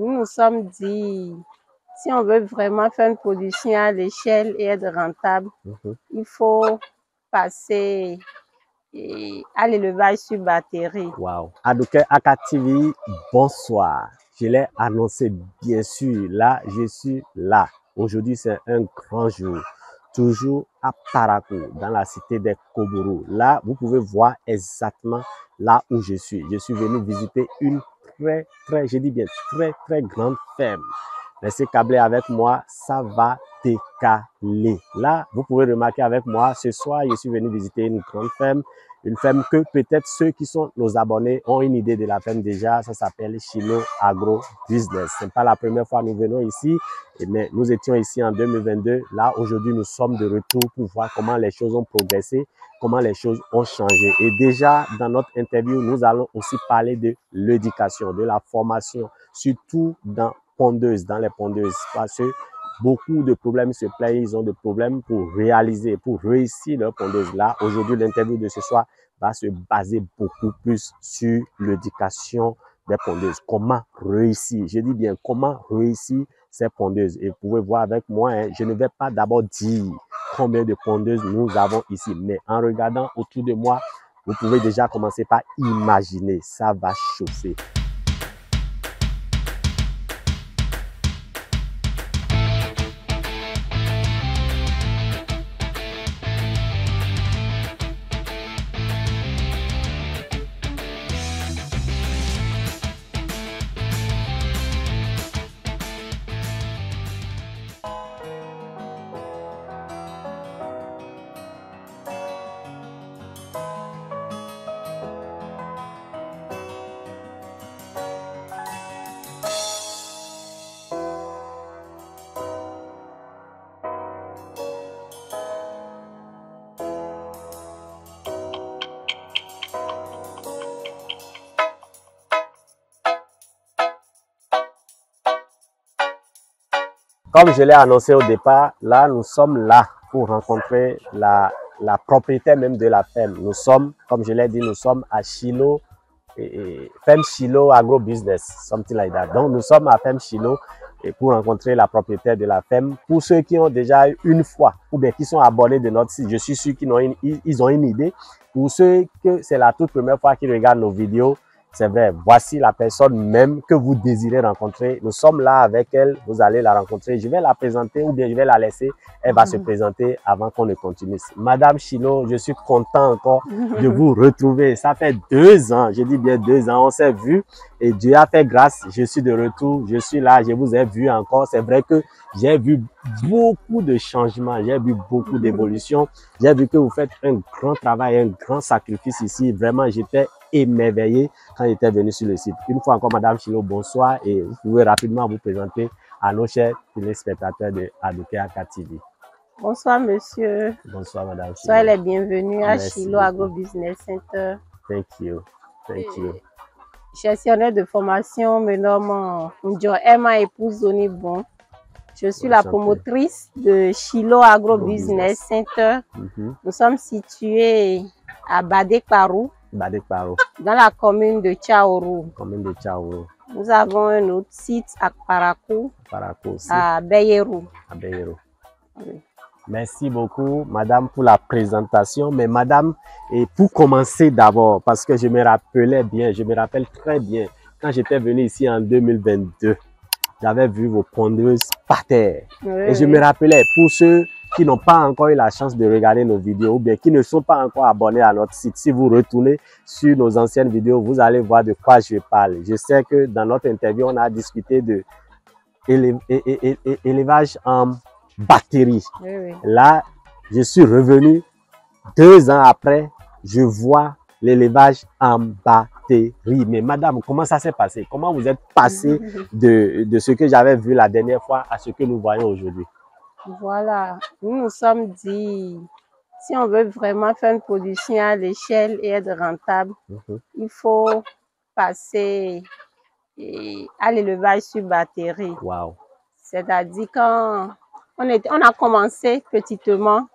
nous nous sommes dit, si on veut vraiment faire une production à l'échelle et être rentable, il faut passer à l'élevage sur batterie. Wow. Aduke Aka TV, bonsoir. Je l'ai annoncé, bien sûr. Là, je suis là. Aujourd'hui, c'est un grand jour. Toujours à Parakou, dans la cité des Kobourou. Là, vous pouvez voir exactement là où je suis. Je suis venu visiter une je dis bien très grande ferme. Restez câblés avec moi, ça va décaler. Là, vous pouvez remarquer avec moi, ce soir, je suis venu visiter une grande ferme. Une ferme que peut-être ceux qui sont nos abonnés ont une idée de la ferme déjà. Ça s'appelle Chilo Agro Business. Ce n'est pas la première fois que nous venons ici, mais nous étions ici en 2022. Là, aujourd'hui, nous sommes de retour pour voir comment les choses ont progressé, comment les choses ont changé. Et déjà, dans notre interview, nous allons aussi parler de l'éducation, de la formation, surtout dans les pondeuses, parce que beaucoup de problèmes se plaignent, ils ont des problèmes pour réaliser, pour réussir leur pondeuse. Là, aujourd'hui, l'interview de ce soir va se baser beaucoup plus sur l'éducation des pondeuses. Comment réussir, je dis bien comment réussir ces pondeuses. Et vous pouvez voir avec moi, hein, je ne vais pas d'abord dire combien de pondeuses nous avons ici, mais en regardant autour de moi, vous pouvez déjà commencer par imaginer, ça va chauffer. Comme je l'ai annoncé au départ, là, nous sommes là pour rencontrer la propriétaire même de la ferme. Nous sommes, comme je l'ai dit, nous sommes à Chilo, ferme Chilo Agro Business, something like that. Donc, nous sommes à ferme Chilo et pour rencontrer la propriétaire de la ferme. Pour ceux qui ont déjà eu une fois ou bien qui sont abonnés de notre site, je suis sûr qu'ils ont une idée. Pour ceux que c'est la toute première fois qu'ils regardent nos vidéos, c'est vrai, voici la personne même que vous désirez rencontrer. Nous sommes là avec elle, vous allez la rencontrer. Je vais la présenter ou bien je vais la laisser. Elle va se présenter avant qu'on ne continue. Madame Chilo, je suis content encore de vous retrouver. Ça fait 2 ans, je dis bien 2 ans, on s'est vu et Dieu a fait grâce. Je suis de retour, je suis là, je vous ai vu encore. C'est vrai que j'ai vu beaucoup de changements, j'ai vu beaucoup d'évolutions. J'ai vu que vous faites un grand travail, un grand sacrifice ici. Vraiment, j'étais émerveillé quand j'étais venu sur le site. Une fois encore, Madame Chilo, bonsoir et vous pouvez rapidement vous présenter à nos chers téléspectateurs de Aduke Aka TV. Bonsoir, monsieur. Bonsoir, Madame Chilo. Soyez les bienvenus à Chilo Agro Business Center. Thank you. Thank you. Gestionnaire de formation, me nomme Ndjo Emma épouse Zoni Bon. Je suis la promotrice de Chilo Agro Business Center. Nous sommes situés à Badekparou, dans la commune de Tchaourou. Nous avons un autre site à Parakou, à Beyerou. Oui. Merci beaucoup, madame, pour la présentation. Mais madame, et pour commencer d'abord, parce que je me rappelle très bien, quand j'étais venu ici en 2022, j'avais vu vos pondeuses par terre. Oui, et je me rappelais, pour ceux qui n'ont pas encore eu la chance de regarder nos vidéos ou bien qui ne sont pas encore abonnés à notre site, si vous retournez sur nos anciennes vidéos, vous allez voir de quoi je parle. Je sais que dans notre interview, on a discuté de élevage en batterie. Oui. Là, je suis revenu 2 ans après, je vois l'élevage en batterie. Mais madame, comment ça s'est passé? Comment vous êtes passé de ce que j'avais vu la dernière fois à ce que nous voyons aujourd'hui? Voilà, nous nous sommes dit, si on veut vraiment faire une production à l'échelle et être rentable, il faut passer à l'élevage sur batterie. Wow. C'est-à-dire quand on a commencé petitement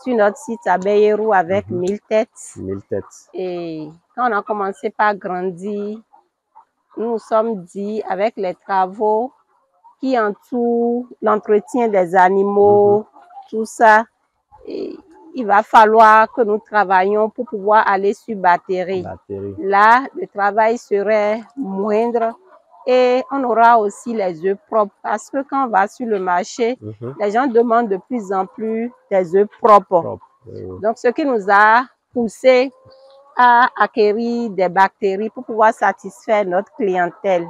sur notre site à Beyerou avec 1000 têtes. 1000 têtes. Et quand on a commencé par grandir, nous nous sommes dit, avec les travaux qui entourent l'entretien des animaux, tout ça, et il va falloir que nous travaillions pour pouvoir aller sur batterie. Là, le travail serait moindre et on aura aussi les œufs propres. Parce que quand on va sur le marché, les gens demandent de plus en plus des œufs propres. Donc, ce qui nous a poussé à acquérir des bactéries pour pouvoir satisfaire notre clientèle.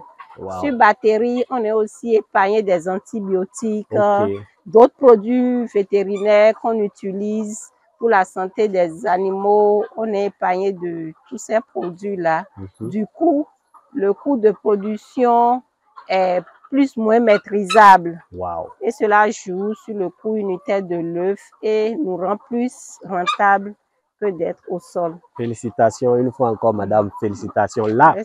Sur batterie, on est aussi épargné des antibiotiques, d'autres produits vétérinaires qu'on utilise pour la santé des animaux. On est épargné de tous ces produits-là. Du coup, le coût de production est plus ou moins maîtrisable. Et cela joue sur le coût unitaire de l'œuf et nous rend plus rentable que d'être au sol. Félicitations, une fois encore, madame, félicitations. Là,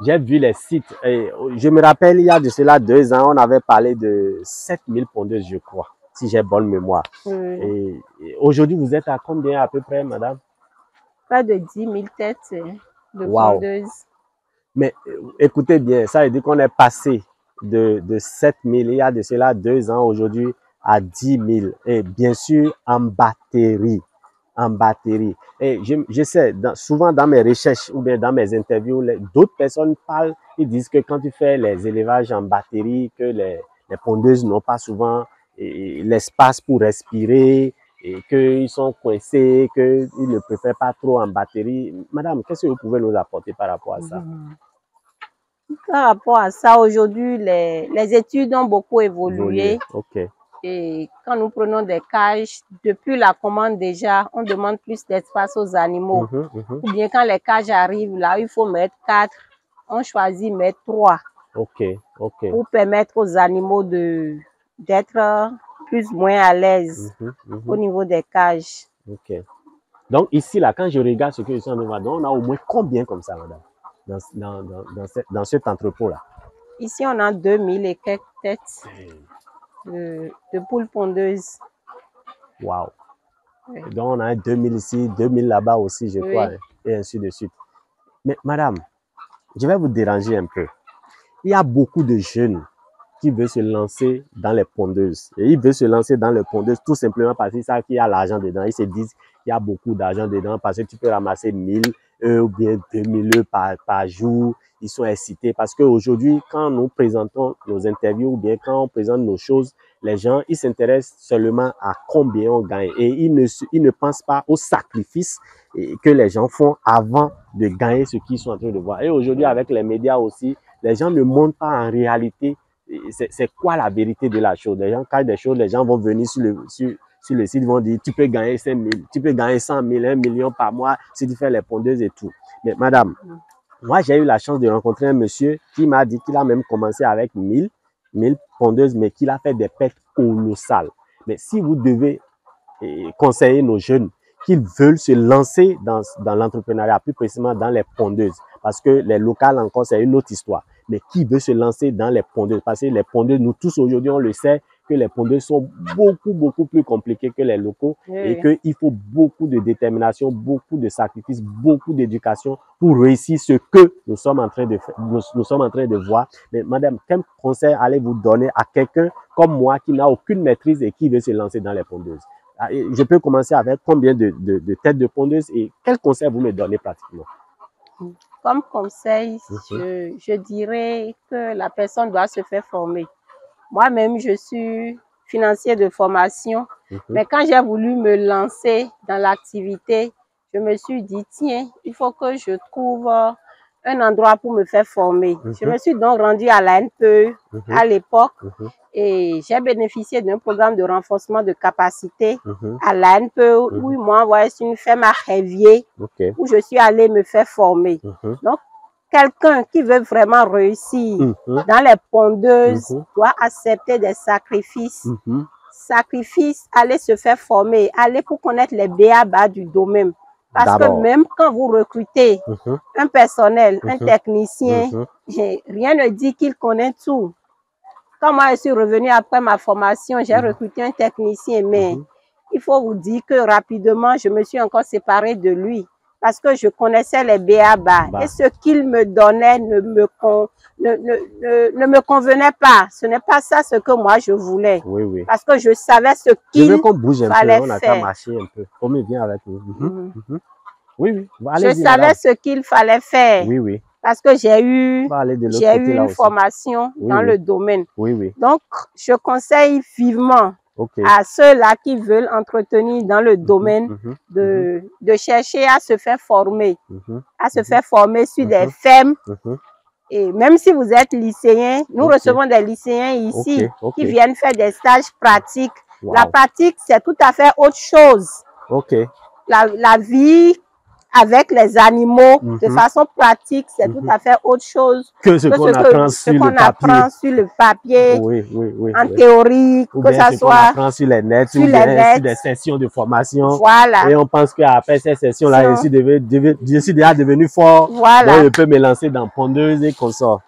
j'ai vu les sites. Et je me rappelle, il y a de cela 2 ans, on avait parlé de 7000 pondeuses, je crois, si j'ai bonne mémoire. Et aujourd'hui, vous êtes à combien à peu près, madame? Pas de 10 000 têtes de pondeuses. Mais écoutez bien, ça veut dire qu'on est passé de 7000, il y a de cela 2 ans aujourd'hui, à 10 000. Et bien sûr, en batterie. Et je sais, souvent dans mes recherches ou bien dans mes interviews, d'autres personnes parlent, ils disent que quand tu fais les élevages en batterie, que les pondeuses n'ont pas souvent l'espace pour respirer et qu'ils sont coincés, qu'ils ne préfèrent pas trop en batterie. Madame, qu'est-ce que vous pouvez nous apporter par rapport à ça? Par rapport à ça, aujourd'hui, les études ont beaucoup évolué. Et quand nous prenons des cages, depuis la commande déjà, on demande plus d'espace aux animaux. Ou bien quand les cages arrivent, là, il faut mettre 4, on choisit mettre 3. Pour permettre aux animaux d'être plus ou moins à l'aise au niveau des cages. Donc ici, là, quand je regarde ce que je suis en train de voir, on a au moins combien comme ça, madame, dans cet entrepôt-là? Ici, on a 2000 et quelques têtes de poules pondeuses. Donc, on a 2000 ici, 2000 là-bas aussi, je crois, et ainsi de suite. Mais madame, je vais vous déranger un peu. Il y a beaucoup de jeunes qui veulent se lancer dans les pondeuses. Et ils veulent se lancer dans les pondeuses tout simplement parce qu'ils savent qu'il y a l'argent dedans. Ils se disent qu'il y a beaucoup d'argent dedans parce que tu peux ramasser 1000 ou bien 2000 par jour. Ils sont excités parce qu'aujourd'hui, quand nous présentons nos interviews ou bien quand on présente nos choses, les gens, ils s'intéressent seulement à combien on gagne et ils ne pensent pas aux sacrifices que les gens font avant de gagner ce qu'ils sont en train de voir. Et aujourd'hui, avec les médias aussi, les gens ne montrent pas en réalité c'est quoi la vérité de la chose. Les gens cachent des choses, les gens vont venir sur le site, vont dire tu peux gagner 5 000, tu peux gagner 100 000, 1 million par mois si tu fais les pondeuses et tout. Mais madame, moi j'ai eu la chance de rencontrer un monsieur qui m'a dit qu'il a même commencé avec 1000 pondeuses, mais qu'il a fait des pertes colossales. Mais si vous devez conseiller nos jeunes qui veulent se lancer dans l'entrepreneuriat, plus précisément dans les pondeuses, parce que les locales encore c'est une autre histoire, mais qui veut se lancer dans les pondeuses, parce que les pondeuses, nous tous aujourd'hui on le sait que les pondeuses sont beaucoup plus compliquées que les locaux et qu'il faut beaucoup de détermination, beaucoup de sacrifices, beaucoup d'éducation pour réussir ce que nous sommes en train de faire, nous sommes en train de voir. Mais madame, quel conseil allez-vous donner à quelqu'un comme moi qui n'a aucune maîtrise et qui veut se lancer dans les pondeuses? Je peux commencer avec combien de têtes de pondeuses et quel conseil vous me donnez pratiquement? Comme conseil, je dirais que la personne doit se faire former. Moi-même, je suis financier de formation, mais quand j'ai voulu me lancer dans l'activité, je me suis dit, tiens, il faut que je trouve un endroit pour me faire former. Je me suis donc rendue à l'ANPE à l'époque et j'ai bénéficié d'un programme de renforcement de capacité à l'ANPE où ils m'ont envoyé sur une ferme à Révier où je suis allée me faire former. Donc, quelqu'un qui veut vraiment réussir dans les pondeuses doit accepter des sacrifices. Sacrifices, aller se faire former, aller pour connaître les b.a.-ba du domaine. Parce que même quand vous recrutez un personnel, un technicien, rien ne dit qu'il connaît tout. Quand moi je suis revenue après ma formation, j'ai recruté un technicien, mais il faut vous dire que rapidement, je me suis encore séparée de lui. parce que je connaissais les b.a.-ba et ce qu'ils me donnaient ne me convenait pas. Ce n'est pas ça ce que moi je voulais. Oui, oui. Parce que je savais ce qu'il fallait faire. Je veux qu'on bouge un peu, on a qu'à marcher un peu. On me vient avec nous. Oui, oui. Je savais ce qu'il fallait faire. Oui, oui. Parce que j'ai eu une formation dans le domaine. Oui, oui. Donc, je conseille vivement à ceux-là qui veulent entretenir dans le domaine de chercher à se faire former. À se faire former sur des fermes. Et même si vous êtes lycéen, nous recevons des lycéens ici qui viennent faire des stages pratiques. La pratique, c'est tout à fait autre chose. La vie avec les animaux de façon pratique, c'est tout à fait autre chose que ce qu'on apprend sur le papier, en théorie, que ça soit apprend sur les nets, sur des sessions de formation. Voilà. Et on pense qu'après ces sessions-là, je suis déjà devenu fort. Voilà. Donc, je peux me lancer dans pondeuse et consorts.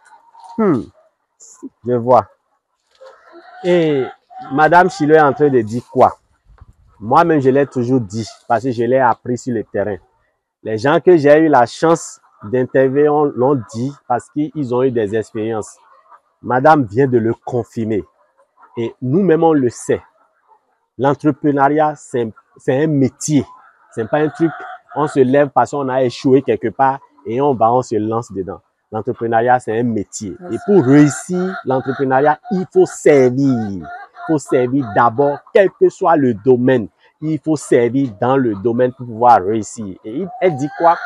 Je vois. Et Madame Chilo est en train de dire quoi? Moi-même, je l'ai toujours dit parce que je l'ai appris sur le terrain. Les gens que j'ai eu la chance d'interviewer l'ont dit parce qu'ils ont eu des expériences. Madame vient de le confirmer. Et nous-mêmes, on le sait. L'entrepreneuriat, c'est un métier. C'est pas un truc, on se lève parce qu'on a échoué quelque part et on se lance dedans. L'entrepreneuriat, c'est un métier. Et pour réussir l'entrepreneuriat, il faut servir. Il faut servir d'abord, quel que soit le domaine. Il faut servir dans le domaine pour pouvoir réussir. Et elle dit quoi?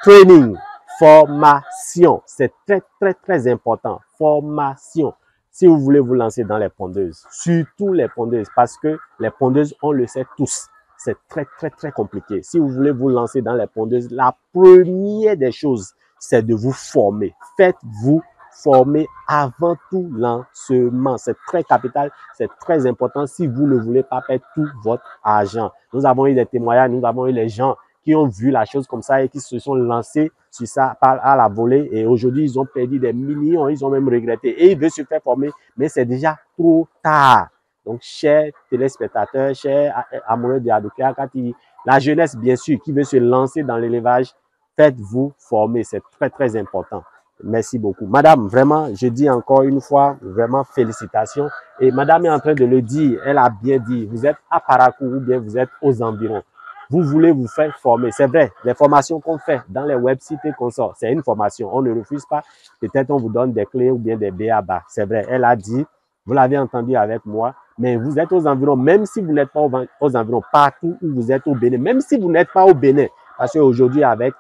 Training, formation. C'est très, très, très important. Formation. Si vous voulez vous lancer dans les pondeuses, surtout les pondeuses, parce que les pondeuses, on le sait tous, c'est très, très, très compliqué. Si vous voulez vous lancer dans les pondeuses, la première des choses, c'est de vous former. Faites-vous former avant tout lancement. C'est très capital, c'est très important si vous ne voulez pas perdre tout votre argent. Nous avons eu des témoignages, nous avons eu les gens qui ont vu la chose comme ça et qui se sont lancés sur ça à la volée. Et aujourd'hui, ils ont perdu des millions, ils ont même regretté. Et ils veulent se faire former, mais c'est déjà trop tard. Donc, chers téléspectateurs, chers amoureux de Adoké Akati, la jeunesse, bien sûr, qui veut se lancer dans l'élevage, faites-vous former. C'est très, très important. Merci beaucoup. Madame, vraiment, je dis encore une fois, vraiment félicitations. Et madame est en train de le dire, elle a bien dit, vous êtes à Parakou ou bien vous êtes aux environs. Vous voulez vous faire former. C'est vrai, les formations qu'on fait dans les websites et consorts, c'est une formation. On ne refuse pas. Peut-être on vous donne des clés ou bien des b.a.-ba. C'est vrai, elle a dit, vous l'avez entendu avec moi, mais vous êtes aux environs, même si vous n'êtes pas aux environs, partout où vous êtes au Bénin, même si vous n'êtes pas au Bénin, parce qu'aujourd'hui, avec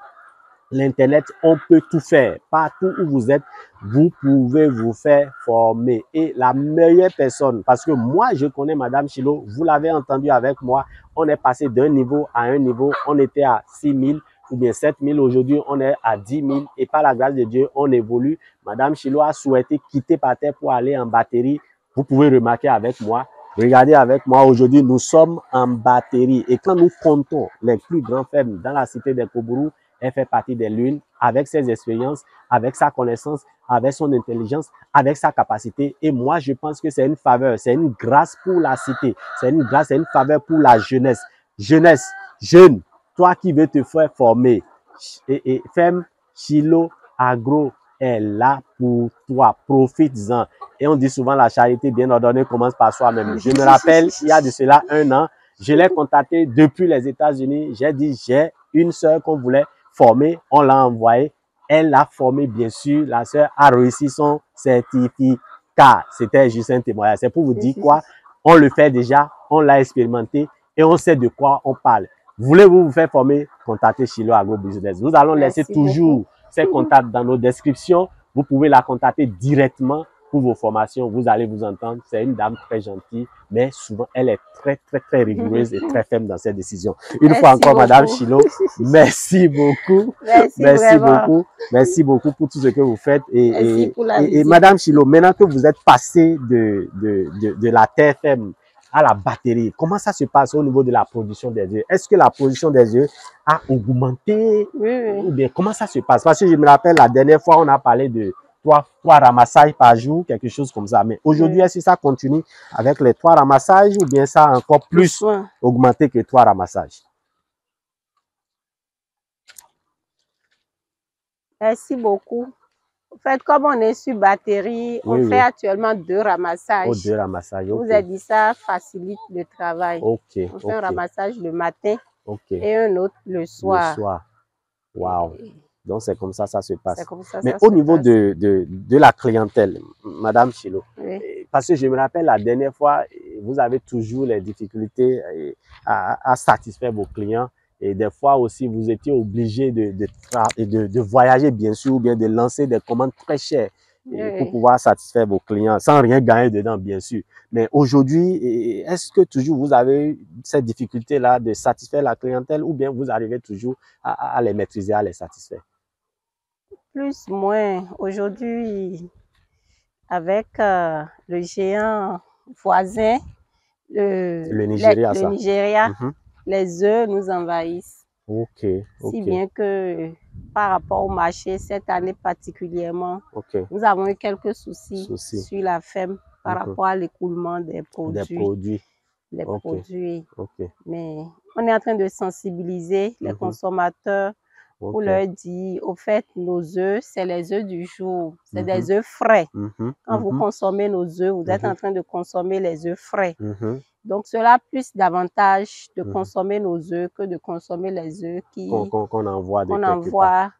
l'Internet, on peut tout faire. Partout où vous êtes, vous pouvez vous faire former. Et la meilleure personne, parce que moi, je connais Madame Chilo, vous l'avez entendu avec moi, on est passé d'un niveau à un niveau, on était à 6 000 ou bien 7 000. Aujourd'hui, on est à 10 000 et par la grâce de Dieu, on évolue. Madame Chilo a souhaité quitter par terre pour aller en batterie. Vous pouvez remarquer avec moi. Regardez avec moi, aujourd'hui, nous sommes en batterie. Et quand nous comptons les plus grands fermes dans la cité des Kobourou, elle fait partie des lunes avec ses expériences, avec sa connaissance, avec son intelligence, avec sa capacité. Et moi, je pense que c'est une faveur, c'est une grâce pour la cité. C'est une grâce, c'est une faveur pour la jeunesse. Jeunesse, jeune, toi qui veux te faire former. Et Femme Chilo Agro est là pour toi. Profites-en. Et on dit souvent la charité bien ordonnée commence par soi-même. Je me rappelle, il y a de cela 1 an, je l'ai contacté depuis les États-Unis. J'ai dit, j'ai une sœur qu'on voulait former, on l'a envoyé, elle l'a formé bien sûr, la sœur a réussi son certificat. C'était juste un témoignage. C'est pour vous dire quoi, on le fait déjà, on l'a expérimenté et on sait de quoi on parle. Voulez-vous vous faire former? Contactez Chilo Agro Business. Nous allons laisser toujours ces contacts dans nos descriptions. Vous pouvez la contacter directement pour vos formations. Vous allez vous entendre. C'est une dame très gentille, mais souvent, elle est très, très, très rigoureuse et très ferme dans ses décisions. Une fois encore, Madame Chilo, merci beaucoup. Merci beaucoup. Merci beaucoup pour tout ce que vous faites. Et Madame Chilo, maintenant que vous êtes passée de la terre ferme à la batterie, comment ça se passe au niveau de la production des œufs? Est-ce que la production des œufs a augmenté? Ou bien comment ça se passe? Parce que je me rappelle la dernière fois, on a parlé de 3 ramassages par jour, quelque chose comme ça. Mais aujourd'hui, est-ce que ça continue avec les 3 ramassages ou bien ça a encore plus augmenté que 3 ramassages? Merci beaucoup. En fait, comme on est sur batterie, on fait actuellement 2 ramassages. Oh, 2 ramassages, ok. Vous avez dit ça facilite le travail. Ok. On fait un ramassage le matin et un autre le soir. Le soir. Wow. Donc, c'est comme ça se passe. Comme ça, mais au niveau de la clientèle, Madame Chilo, parce que je me rappelle la dernière fois, vous avez toujours les difficultés à satisfaire vos clients. Et des fois aussi, vous étiez obligé de voyager, bien sûr, ou bien de lancer des commandes très chères pour pouvoir satisfaire vos clients, sans rien gagner dedans, bien sûr. Mais aujourd'hui, est-ce que toujours vous avez cette difficulté-là de satisfaire la clientèle ou bien vous arrivez toujours à les maîtriser, à les satisfaire? Plus ou moins. Aujourd'hui, avec le géant voisin, le Nigeria, les œufs nous envahissent. Si bien que par rapport au marché, cette année particulièrement, nous avons eu quelques soucis sur la ferme par rapport à l'écoulement des produits. Mais on est en train de sensibiliser les consommateurs pour leur dire, au fait, nos œufs, c'est les œufs du jour. C'est des œufs frais. Quand vous consommez nos œufs, vous êtes en train de consommer les œufs frais. Donc, cela a plus d'avantage de consommer nos œufs que de consommer les œufs qu'on envoie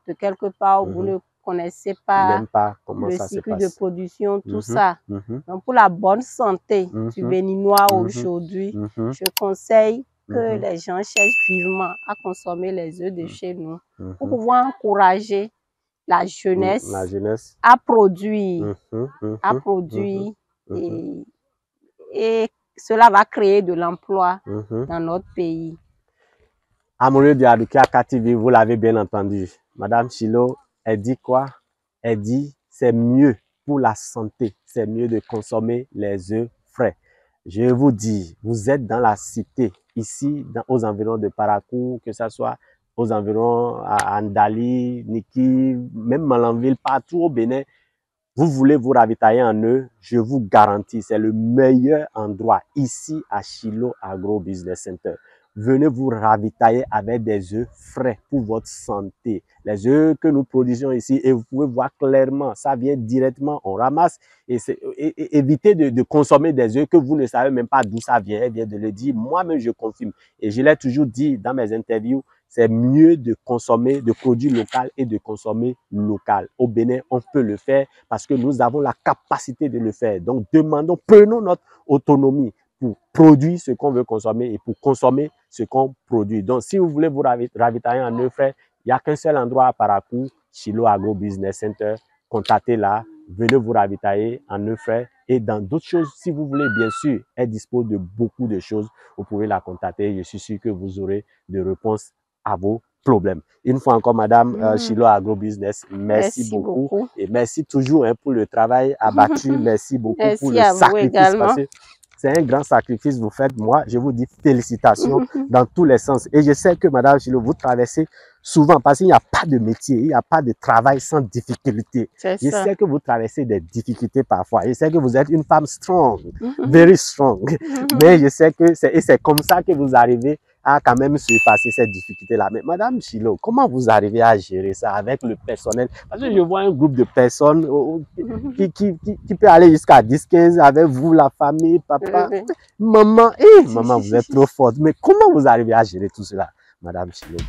de quelque part où vous ne connaissez pas le cycle de production, tout ça. Donc, pour la bonne santé du Béninois aujourd'hui, je conseille que les gens cherchent vivement à consommer les œufs de chez nous pour pouvoir encourager la jeunesse à produire, et cela va créer de l'emploi dans notre pays. Amoureux de Aduke Akativi, vous l'avez bien entendu. Madame Chilo, elle dit quoi? Elle dit c'est mieux pour la santé, c'est mieux de consommer les œufs frais. Je vous dis, vous êtes dans la cité, ici, aux environs de Parakou, que ce soit aux environs à Andali, Niki, même Malanville, partout au Bénin. Vous voulez vous ravitailler en œufs, je vous garantis, c'est le meilleur endroit ici à Chilo Agro Business Center. Venez vous ravitailler avec des œufs frais pour votre santé. Les œufs que nous produisons ici, et vous pouvez voir clairement, ça vient directement, on ramasse. Et évitez de consommer des œufs que vous ne savez même pas d'où ça vient. Elle vient de le dire, moi-même je confirme. Et je l'ai toujours dit dans mes interviews, c'est mieux de consommer, de produire local et de consommer local. Au Bénin, on peut le faire parce que nous avons la capacité de le faire. Donc, prenons notre autonomie pour produire ce qu'on veut consommer et pour consommer ce qu'on produit. Donc, si vous voulez vous ravitailler en œufs frais, il n'y a qu'un seul endroit à Parakou, Chilo Agro Business Center. Contactez-la, venez vous ravitailler en œufs frais. Et dans d'autres choses, si vous voulez, bien sûr, elle dispose de beaucoup de choses. Vous pouvez la contacter. Je suis sûr que vous aurez des réponses à vos problèmes. Une fois encore, Madame Chilo Agro Business, merci beaucoup. Et merci toujours pour le travail abattu. Merci beaucoup pour le sacrifice. Parce que c'est un grand sacrifice vous faites. Moi, je vous dis félicitations dans tous les sens. Et je sais que Madame Chilo, vous traversez souvent parce qu'il n'y a pas de métier, il n'y a pas de travail sans difficulté. Je sais que vous traversez des difficultés parfois. Je sais que vous êtes une femme strong, very strong. Mais je sais que c'est comme ça que vous arrivez à quand même surpasser cette difficulté-là. Mais Madame Chilo, comment vous arrivez à gérer ça avec le personnel? Parce que je vois un groupe de personnes qui peut aller jusqu'à 10-15 avec vous, la famille, papa, maman. Maman, vous êtes trop forte. Mais comment vous arrivez à gérer tout cela, Madame Chilo?